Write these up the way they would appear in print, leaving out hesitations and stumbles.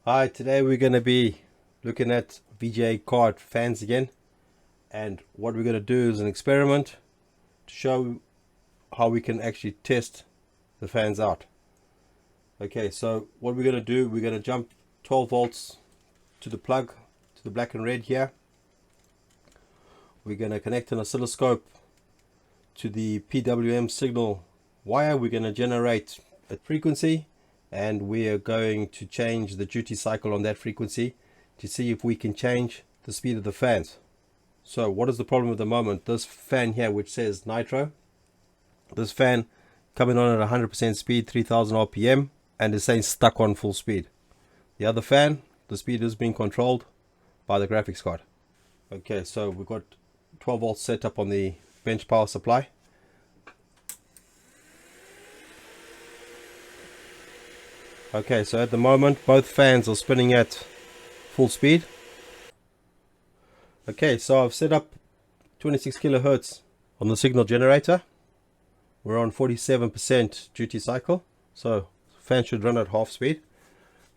Hi, today we're going to be looking at VGA card fans again, and what we're going to do is an experiment to show how we can actually test the fans out. Okay, so what we're going to do, we're going to jump 12 volts to the plug, to the black and red here. We're going to connect an oscilloscope to the PWM signal wire. We're going to generate a frequency, and we are going to change the duty cycle on that frequency to see if we can change the speed of the fans. So what is the problem at the moment? This fan here, which says nitro, this fan coming on at 100% speed, 3000 RPM, and is saying stuck on full speed. The other fan, the speed is being controlled by the graphics card. Okay, so we've got 12 volts set up on the bench power supply. Okay, so at the moment both fans are spinning at full speed. Okay, so I've set up 26 kilohertz on the signal generator. We're on 47% duty cycle, so fan should run at half speed.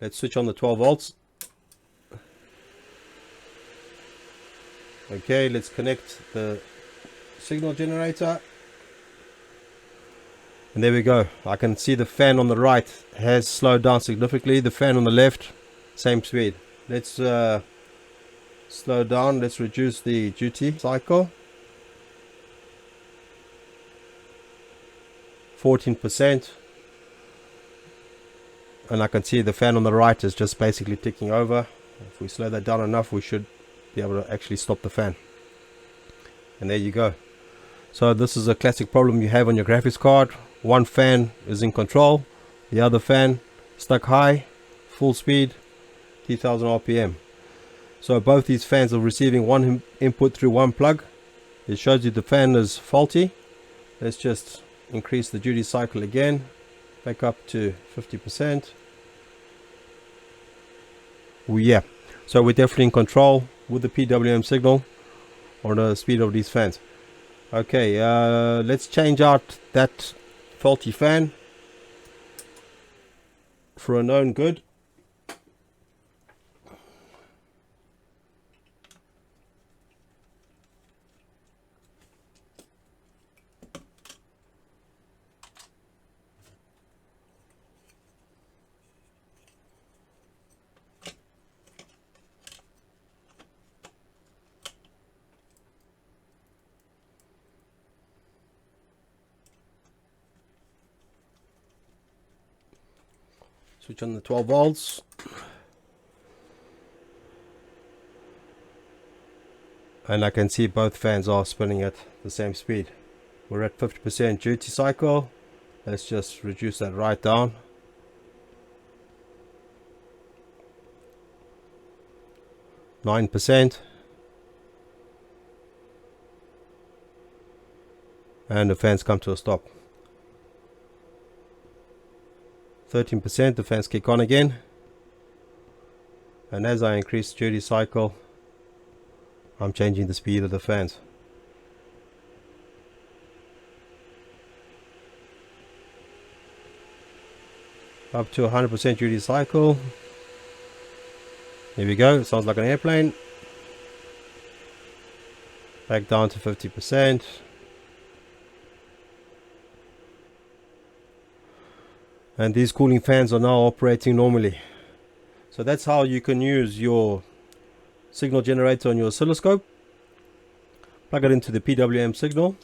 Let's switch on the 12 volts. Okay, let's connect the signal generator. And there we go. I can see the fan on the right has slowed down significantly. The fan on the left, same speed. Let's slow down. Let's reduce the duty cycle. 14%. And I can see the fan on the right is just basically ticking over. If we slow that down enough, we should be able to actually stop the fan. And there you go. So this is a classic problem you have on your graphics card. One fan is in control, the other fan stuck high, full speed, 3000 RPM. So both these fans are receiving one input through one plug. It shows you the fan is faulty. Let's just increase the duty cycle again, back up to 50%. Yeah, so we're definitely in control with the PWM signal on the speed of these fans. Okay, let's change out that faulty fan for a known good. Switch on the 12 volts. And I can see both fans are spinning at the same speed. We're at 50% duty cycle. Let's just reduce that right down. %. And the fans come to a stop. 13%, the fans kick on again. And as I increase duty cycle, I'm changing the speed of the fans. Up to 100% duty cycle. Here we go, it sounds like an airplane. Back down to 50%. And these cooling fans are now operating normally. So that's how you can use your signal generator on your oscilloscope. Plug it into the PWM signal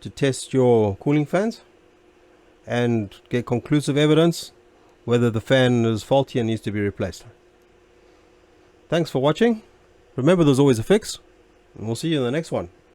to test your cooling fans and get conclusive evidence whether the fan is faulty and needs to be replaced. Thanks for watching. Remember, there's always a fix, and we'll see you in the next one.